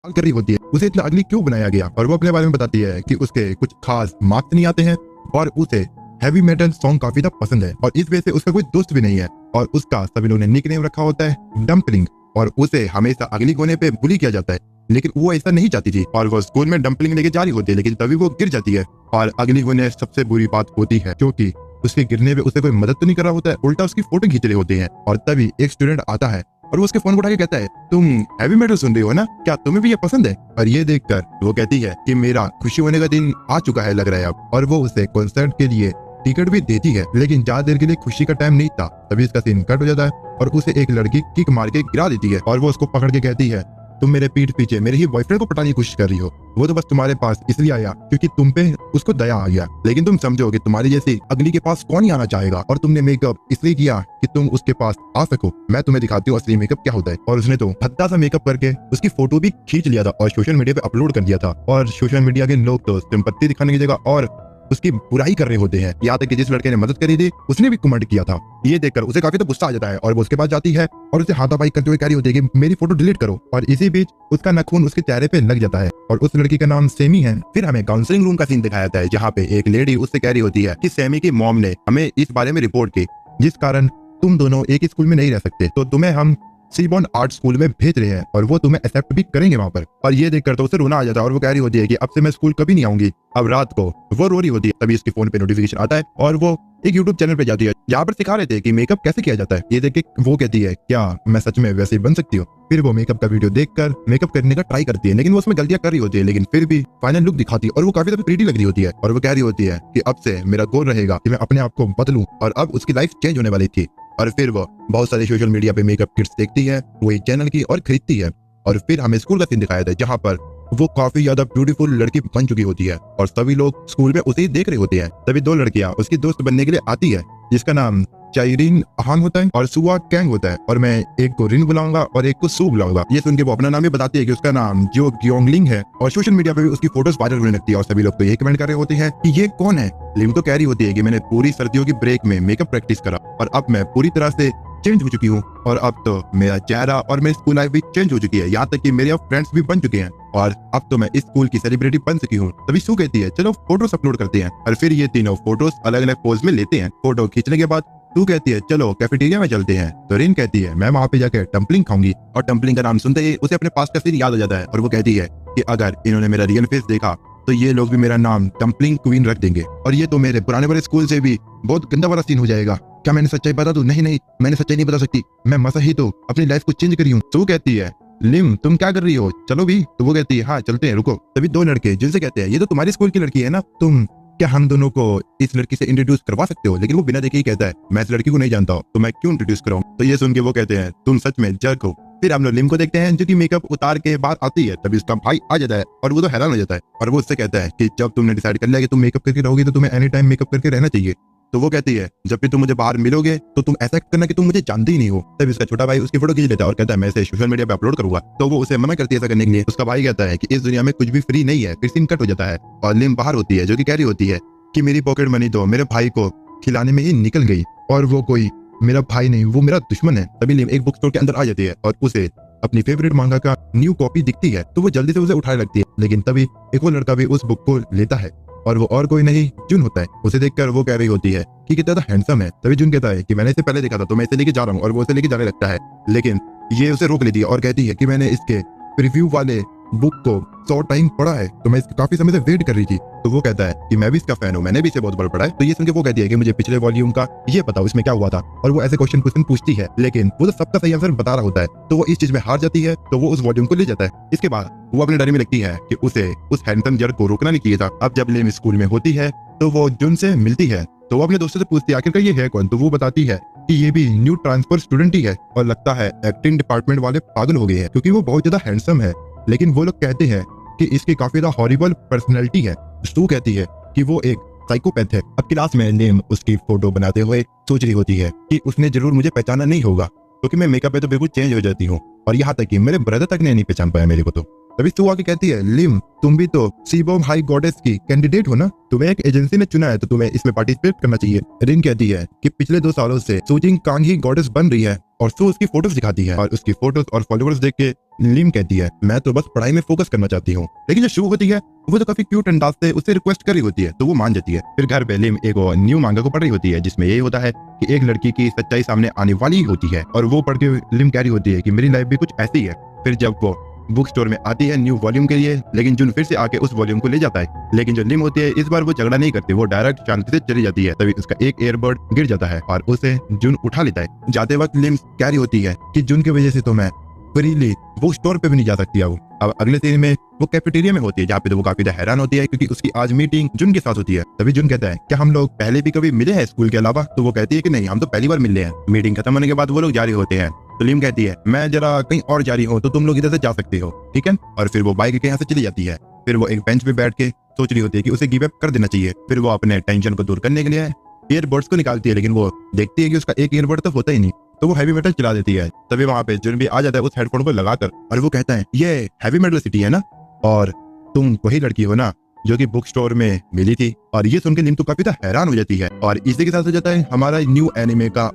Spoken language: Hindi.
सवाल कर रही होती है उसे इतना अगली क्यों बनाया गया, और वो अपने बारे में बताती है कि उसके कुछ खास मार्क्स नहीं आते हैं और उसे हैवी मेटल सॉन्ग काफी ज्यादा पसंद है और इस वजह से उसका कोई दोस्त भी नहीं है और उसका सभी लोगों ने निकनेम रखा होता है डम्पलिंग, और उसे हमेशा अगली कोने पे बुली किया जाता है। लेकिन वो ऐसा नहीं चाहती थी और वो स्कूल में डम्पलिंग लेके जा रही होती है, लेकिन तभी वो गिर जाती है और अगली कोने सबसे बुरी बात होती है क्योंकि उसके गिरने पे उसे कोई मदद तो नहीं कर रहा होता है, उल्टा उसकी फोटो खींच रहे होते हैं। और तभी एक स्टूडेंट आता है और वो उसके फोन को उठा के कहता है तुम हैवी मेटल सुन रही हो ना, क्या तुम्हें भी ये पसंद है? और ये देखकर वो कहती है कि मेरा खुशी होने का दिन आ चुका है लग रहा है अब, और वो उसे कॉन्सर्ट के लिए टिकट भी देती है। लेकिन ज्यादा देर के लिए खुशी का टाइम नहीं था, तभी इसका सीन कट हो जाता है और उसे एक लड़की किक मार के गिरा देती है और वो उसको पकड़ के कहती है तुम मेरे पीठ पीछे मेरे ही बॉयफ्रेंड को पटाने की कोशिश कर रही हो, वो तो बस तुम्हारे पास इसलिए आया क्योंकि तुम पे उसको दया आ गया, लेकिन तुम समझो कि तुम्हारी जैसी अगली के पास कौन ही आना चाहेगा, और तुमने मेकअप इसलिए किया कि तुम उसके पास आ सको। मैं तुम्हें दिखाती हूँ असली मेकअप क्या होता है। और उसने तो भद्दा सा मेकअप करके उसकी फोटो भी खींच लिया था और सोशल मीडिया पे अपलोड कर दिया था, और सोशल मीडिया के लोग तो सिंपैथी दिखाने की जगह और उसकी बुराई कर रहे होते हैं। यहाँ तक कि जिस लड़के ने मदद करी थी उसने भी कमेंट किया था। ये देखकर उसे काफी तो गुस्सा आ जाता है और वो उसके पास जाती है और उसे हाथापाई करते हुए कह रही होती है कि मेरी फोटो डिलीट करो, और इसी बीच उसका नाखून उसके चेहरे पे लग जाता है और उस लड़की का नाम सेमी है। फिर हमें काउंसलिंग रूम का सीन दिखाया जाता है जहाँ पे एक लेडी उससे कह रही होती है कि सेमी की मॉम ने हमें इस बारे में रिपोर्ट की जिस कारण तुम दोनों एक ही स्कूल में नहीं रह सकते, तो तुम्हें हम सीबॉर्न आर्ट स्कूल में भेज रहे हैं और वो तुम्हें एक्सेप्ट भी करेंगे वहाँ पर। और ये देखकर तो उसे रोना आ जाता है और वो कह रही होती है कि अब से मैं स्कूल कभी नहीं आऊंगी। अब रात को वो रो रही होती है, तभी इसके फोन पे नोटिफिकेशन आता है और वो एक यूट्यूब चैनल पे जाती है जहाँ पर सिखा रहे थे कि मेकअप कैसे किया जाता है। ये देख के वो कहती है क्या मैं सच में वैसे ही बन सकती हूँ? फिर वो मेकअप का वीडियो देखकर मेकअप करने का ट्राई करती है, लेकिन वो उसमें गलतियां कर रही होती है, लेकिन फिर भी फाइनल लुक दिखाती है और वो काफी ज्यादा प्रीटी लग रही होती है। और वो कह रही होती है कि अब से मेरा गोल रहेगा कि मैं अपने आप को बदलूं, और अब उसकी लाइफ चेंज होने वाली थी। और फिर वो बहुत सारे सोशल मीडिया पे मेकअप किट्स देखती है, वही चैनल की, और खरीदती है। और फिर हमें स्कूल का सीन दिखाया था जहाँ पर वो काफी ज्यादा ब्यूटीफुल लड़की बन चुकी होती है और सभी लोग स्कूल में उसे ही देख रहे होते हैं। तभी दो लड़कियां उसकी दोस्त बनने के लिए आती है जिसका नाम चाइरिन अहान होता है और सुआ कैंग होता है, और मैं एक को रिन बुलाऊंगा और एक को सू बुलाऊंगा। ये सुन के वो अपना नाम भी बताती है कि उसका नाम जो ग्योंगलिंग है, और सोशल मीडिया पे भी उसकी फोटोज वायरल होने लगती है और सभी लोग तो ये कमेंट कर रहे होते हैं कि ये कौन है। लिम तो कह रही होती है कि मैंने पूरी सर्दियों की ब्रेक में मेकअप प्रैक्टिस करा और अब मैं पूरी तरह से चेंज हो चुकी हूँ, और अब तो मेरा चेहरा और मेरी स्कूल लाइफ भी चेंज हो चुकी है, यहाँ तक कि मेरे अब फ्रेंड्स भी बन चुके हैं और अब तो मैं इस स्कूल की सेलिब्रिटी बन चुकी हूँ। तभी सू कहती है चलो फोटोज अपलोड करते हैं, और फिर ये तीनों फोटोज अलग अलग पोज में लेते हैं। फोटो खींचने के बाद तू कहती है चलो कैफेटेरिया में चलते हैं, तो रिन कहती है मैं वहाँ पे जाकर डम्पलिंग खाऊंगी, और डम्पलिंग का नाम सुनते ही उसे अपने पास का सीन याद आ जाता है और वो कहती है कि अगर इन्होंने मेरा रियल फेस देखा तो ये लोग भी मेरा नाम डम्पलिंग क्वीन रख देंगे, और ये तो मेरे पुराने बड़े स्कूल से भी बहुत गंदा वाला सीन हो जाएगा। क्या मैंने सच्चाई बता दूं? नहीं नहीं, मैंने सच्चाई नहीं बता सकती, मैं मसा ही तो अपनी लाइफ को चेंज करी हूँ। तो वो कहती है लिम तुम क्या कर रही हो, चलो भी। तो वो कहती है हाँ चलते हैं, रुको। तभी दो लड़के जिनसे कहते हैं ये तो तुम्हारी स्कूल की लड़की है ना, तुम क्या हम दोनों को इस लड़की से इंट्रोड्यूस करवा सकते हो? लेकिन वो बिना देखे ही कहता है मैं इस लड़की को नहीं जानता हूँ, तो मैं क्यों इंट्रोड्यूस कराऊं? तो ये सुन के वो कहते हैं तुम सच में जर्क हो। फिर हम लोग लिम को देखते हैं जो कि मेकअप उतार के बाहर आती है, तभी उसका भाई आ जाता है और वो तो हैरान हो जाता है और वो उससे कहता है कि जब तुमने डिसाइड कर लिया कि तुम मेकअप करके रहोगी तो तुम्हें एनी टाइम मेकअप करके रहना चाहिए। तो वो कहती है जब भी तुम मुझे बाहर मिलोगे तो तुम ऐसा करना कि तुम मुझे जानते ही नहीं हो। तभी उसका छोटा भाई उसकी फोटो खींच लेता है और कहता है मैं इसे सोशल मीडिया पे अपलोड करूंगा। तो वो उसे मना करती है ऐसा करने के लिए। उसका भाई कहता है कि इस दुनिया में कुछ भी फ्री नहीं है। फिर सीन कट हो जाता है और लिम बाहर होती है जो कि कह रही होती है कि मेरी पॉकेट मनी तो मेरे भाई को खिलाने में ही निकल गई और वो कोई मेरा भाई नहीं, वो मेरा दुश्मन है। तभी लिम एक बुक स्टोर के अंदर आ जाती है और उसे अपनी फेवरेट मांगा का न्यू कॉपी दिखती है, तो वो जल्दी से उसे उठाने लगती है। लेकिन तभी एक और लड़का भी उस बुक को लेता है और वो और कोई नहीं जुन होता है। उसे देखकर वो कह रही होती है कि कितना तो हैंडसम है। तभी जुन कहता है कि मैंने इसे पहले देखा था तो मैं इसे लेके जा रहा हूँ, और वो इसे लेके जाने लगता है। लेकिन ये उसे रोक लेती है और कहती है कि मैंने इसके प्रीव्यू वाले बुक को 100 टाइम पढ़ा है, तो मैं इसके काफी समय से वेट कर रही थी। तो वो कहता है कि मैं भी इसका फैन हूँ, मैंने भी इसे बहुत बार पढ़ा है। तो ये सुन के वो कहती है कि मुझे पिछले वॉल्यूम का ये बताओ इसमें क्या हुआ था, और वो ऐसे क्वेश्चन पूछती है, लेकिन वो तो सबका सही आंसर बता रहा होता है। तो वो इस चीज में हार जाती है, तो वो उस वॉल्यूम को ले जाता है। इसके बाद वो अपने डर में लगती है कि उसे उस हैंडसम जर्क को रोकना नहीं चाहिए था। अब जब लिम स्कूल में होती है तो वो जुन से मिलती है, तो वो अपने दोस्तों से पूछती है आखिरकार ये है कौन। तो वो बताती है कि ये भी न्यू ट्रांसफर स्टूडेंट ही है, और लगता है एक्टिंग डिपार्टमेंट वाले पागल हो गए हैं क्योंकि वो बहुत ज्यादा हैंडसम है। लेकिन वो लोग कहते हैं कि इसकी काफी ज्यादा हॉरिबल पर्सनैलिटी है। स्टू कहती है कि वो एक साइकोपैथ है। अब क्लास में लिम उसकी फोटो बनाते हुए सोच रही होती है कि उसने जरूर मुझे पहचाना नहीं होगा क्योंकि मैं मेकअप पे तो बिल्कुल चेंज हो जाती हूँ, और यहाँ तक कि मेरे ब्रदर तक ने नहीं पहचान पाया मेरे को। तो तभी सू आके कहती है, लिम तुम भी तो सीबोम हाई गॉडेस की कैंडिडेट हो ना, तुम्हें एक एजेंसी ने चुना है तो तुम्हें इसमें पार्टिसिपेट करना चाहिए। रिन कहती है कि पिछले 2 सालों से सूजिंग कांग ही गॉडेस बन रही है और सू उसकी फोटोज दिखाती है और उसकी फोटोज और फॉलोअर्स देख के लिम कहती है, मैं तो बस पढ़ाई में फोकस करना चाहती हूँ। लेकिन जो शू होती है वो तो काफी क्यूट अंदाज से उससे रिक्वेस्ट कर रही होती है तो वो मान जाती है। फिर घर पे लिम एक न्यू मांगा को पढ़ रही होती है जिसमें ये होता है कि एक लड़की की सच्चाई सामने आने वाली होती है और वो पढ़ के लिम कह रही होती है कि मेरी लाइफ भी कुछ ऐसी है। फिर जब वो बुक स्टोर में आती है न्यू वॉल्यूम के लिए, लेकिन जुन फिर से आके उस वॉल्यूम को ले जाता है। लेकिन जो लिम होती है इस बार वो झगड़ा नहीं करती, वो डायरेक्ट शांति से चली जाती है। तभी उसका एक ईयरबड गिर जाता है और उसे जुन उठा लेता है। जाते वक्त लिम कह रही होती है कि जुन की वजह से तो मैं फ्रीली बुक स्टोर पे भी नहीं जा सकती अब। अगले सीन में वो कैफेटेरिया में होती है जहाँ पे तो वो काफी हैरान होती है क्योंकि उसकी आज मीटिंग जुन के साथ होती है। तभी जुन कहता है, क्या हम लोग पहले भी कभी मिले हैं स्कूल के अलावा? तो वो कहती है कि नहीं, हम तो पहली बार मिले हैं। मीटिंग खत्म होने के बाद वो लोग जारी होते हैं तो लिम कहती है, मैं जरा कहीं और जा रही हूँ तो तुम लोग इधर से जा सकते हो, ठीक है। और फिर वो बाइक के यहाँ से चली जाती है। फिर वो एक बेंच पे बैठ के सोच रही होती है कि उसे गिव अप कर देना चाहिए। फिर वो अपने टेंशन को दूर करने के लिए ईयरबड्स को निकालती है, लेकिन वो देखती है कि उसका एक ईयरबड तो होता ही नहीं, तो वो हैवी मेटल चला देती है। तभी वहां पे जुन भी आ जाता है उस हेडफोन को लगाकर और वो कहता है, ये हैवी मेटल सिटी है ना, और तुम वही लड़की हो ना जो कि बुक स्टोर में मिली थी। और ये सुन के लिम तो काफी हैरान हो जाती है। और इसी के साथ हो जाता है हमारा न्यू एनिमे का